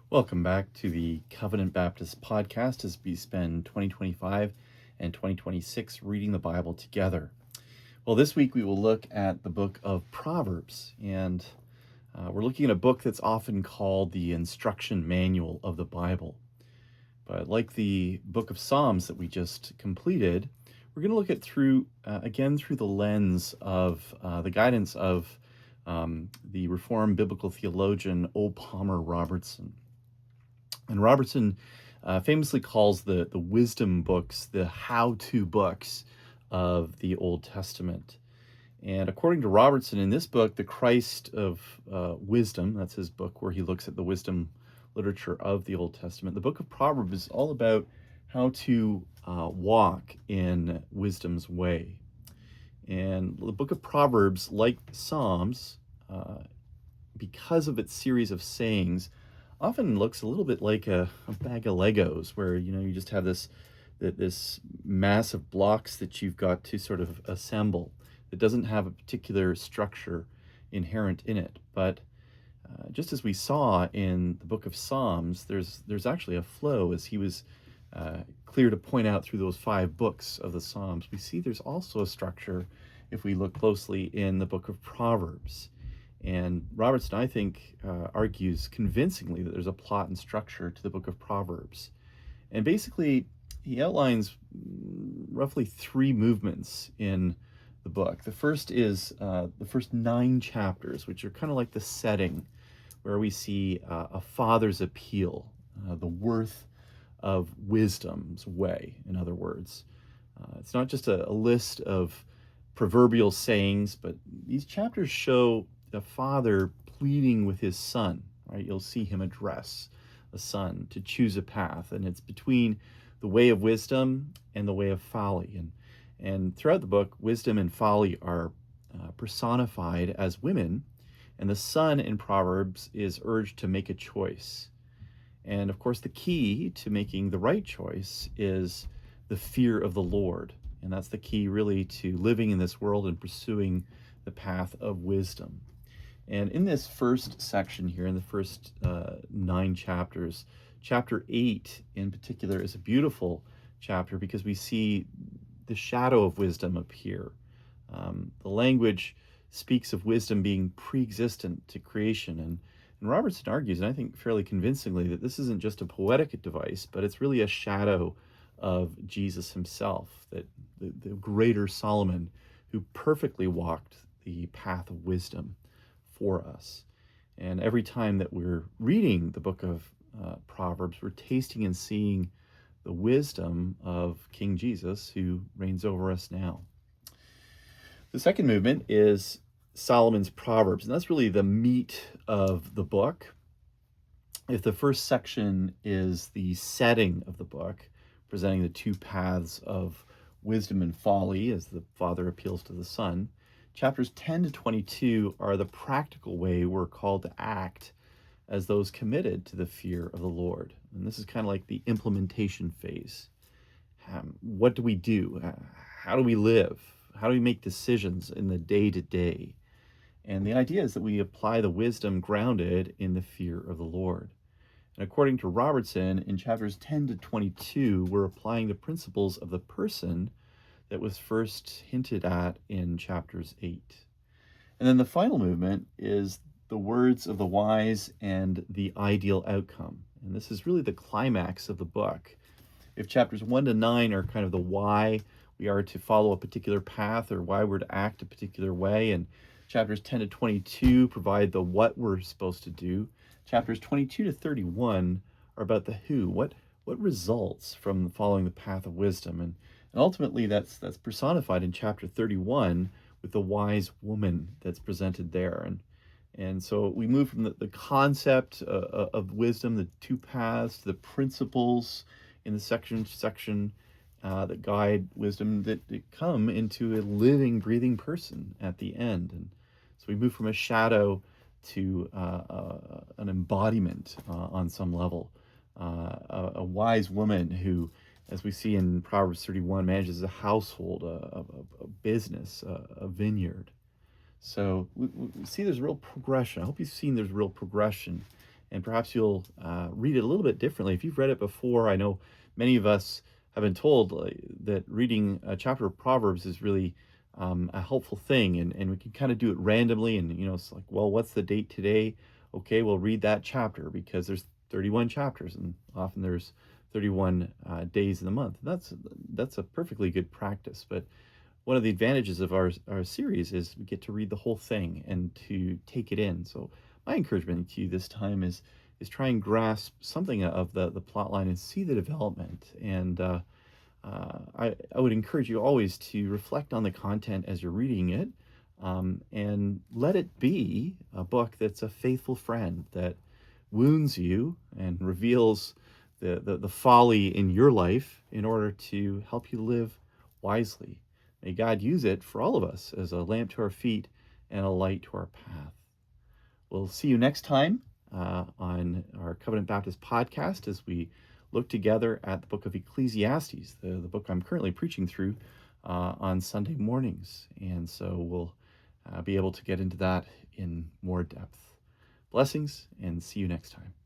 Welcome back to the Covenant Baptist podcast as we spend 2025 and 2026 reading the Bible together. Well, this week we will look at the book of Proverbs, and we're looking at a book that's often called the instruction manual of the Bible. But like the book of Psalms that we just completed, we're going to look at through the lens of the guidance of the Reformed biblical theologian O Palmer Robertson. And Robertson famously calls the wisdom books the how-to books of the Old Testament. And according to Robertson, in this book, the Christ of Wisdom, that's his book where he looks at the wisdom literature of the Old Testament, the book of Proverbs is all about how to walk in wisdom's way. And the book of Proverbs, like Psalms, because of its series of sayings, often looks a little bit like a bag of Legos, where you just have this mass of blocks that you've got to sort of assemble. It doesn't have a particular structure inherent in it, but just as we saw in the book of Psalms, there's actually a flow, as he was clear to point out through those 5 books of the Psalms. We see there's also a structure if we look closely in the book of Proverbs. And Robertson, I think, argues convincingly that there's a plot and structure to the book of Proverbs. And basically, he outlines roughly 3 movements in the book. The first is the first 9 chapters, which are kind of like the setting, where we see a father's appeal, the worth of wisdom's way, in other words. It's not just a list of proverbial sayings, but these chapters show a father pleading with his son, right? You'll see him address a son to choose a path, and it's between the way of wisdom and the way of folly. And throughout the book, wisdom and folly are personified as women, and the son in Proverbs is urged to make a choice. And of course, the key to making the right choice is the fear of the Lord. And that's the key, really, to living in this world and pursuing the path of wisdom. And in this first section here, in the first 9 chapters, chapter 8 in particular is a beautiful chapter because we see the shadow of wisdom appear. The language speaks of wisdom being pre-existent to creation. And Robertson argues, and I think fairly convincingly, that this isn't just a poetic device, but it's really a shadow of Jesus himself, that the greater Solomon, who perfectly walked the path of wisdom for us. And every time that we're reading the book of Proverbs, we're tasting and seeing the wisdom of King Jesus, who reigns over us now. The second movement is Solomon's Proverbs, and that's really the meat of the book. If the first section is the setting of the book, presenting the 2 paths of wisdom and folly as the father appeals to the son, chapters 10 to 22 are the practical way we're called to act as those committed to the fear of the Lord. And this is kind of like the implementation phase. What do we do? How do we live? How do we make decisions in the day-to-day? And the idea is that we apply the wisdom grounded in the fear of the Lord. And according to Robertson, in chapters 10 to 22, we're applying the principles of the person that was first hinted at in chapters 8. And then the final movement is the words of the wise and the ideal outcome. And this is really the climax of the book. If chapters 1 to 9 are kind of the why we are to follow a particular path or why we're to act a particular way, and chapters 10 to 22 provide the what we're supposed to do, chapters 22 to 31 are about the who, what results from following the path of wisdom. And ultimately that's personified in chapter 31 with the wise woman that's presented there. And so we move from the concept of wisdom, the 2 paths, to the principles in the section that guide wisdom that come into a living, breathing person at the end. And so we move from a shadow to an embodiment on some level. A wise woman who, as we see in Proverbs 31, manages a household, a business, a vineyard. So we see there's real progression. I hope you've seen there's real progression and perhaps you'll read it a little bit differently. If you've read it before, I know many of us have been told that reading a chapter of Proverbs is really a helpful thing, and we can kind of do it randomly. And it's like, well, what's the date today? Okay, we'll read that chapter because there's 31 chapters, and often there's 31 days in the month. That's a perfectly good practice. But one of the advantages of our series is we get to read the whole thing and to take it in. So my encouragement to you this time is try and grasp something of the plot line and see the development. And I would encourage you always to reflect on the content as you're reading it, and let it be a book that's a faithful friend that wounds you and reveals the folly in your life in order to help you live wisely. May God use it for all of us as a lamp to our feet and a light to our path. We'll see you next time on our Covenant Baptist podcast as we look together at the book of Ecclesiastes, the book I'm currently preaching through on Sunday mornings. And so we'll be able to get into that in more depth. Blessings, and see you next time.